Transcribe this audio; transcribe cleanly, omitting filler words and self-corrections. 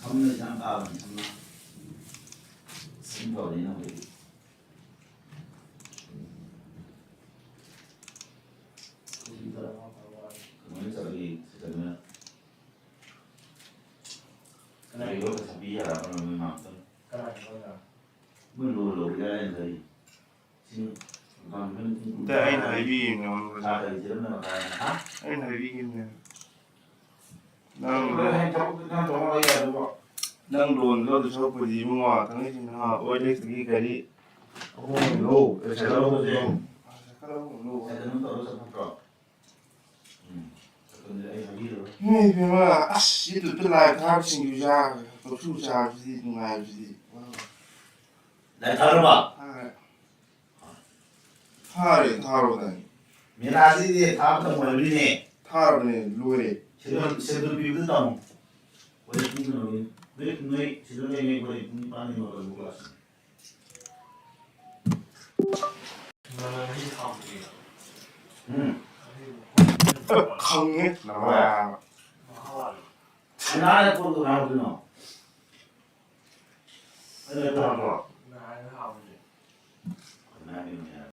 없는 장가는 정말 심벌이나 우리 그러면 저기 그러면 이거 잡이야 그러면 막상 물로 우리가 저희 지금 방금แต่ไอ้ไหนพี่เนี่ยมัน 다 이제 나 가. ไอ้ไหนพี่กินเนี่ย 그냥 정말 해가지고 đang đồn có từ sau cái gì mà thằng ấy thì nó ôi đấy cái gì không lâu để sẽ lâu rồi sẽ lâu lâu 애들은 떨어져 볼까? 근데 애 자기를 này thì mà à gì tụi tôi lại thao sinh yêu ra tôi chú ra cái gì cũng lại cái gì 내 다뤄봐. thao rồi này 미나시디 다음부터 멀리네. thao này lùi 제대로 비비다. 왜 비비는 왜 분노의 지도령이 거의 분반이 먹어 먹었어. 그러면 회식 다음 주에. không hết là mà 나의 것도 나오잖아. thao rồi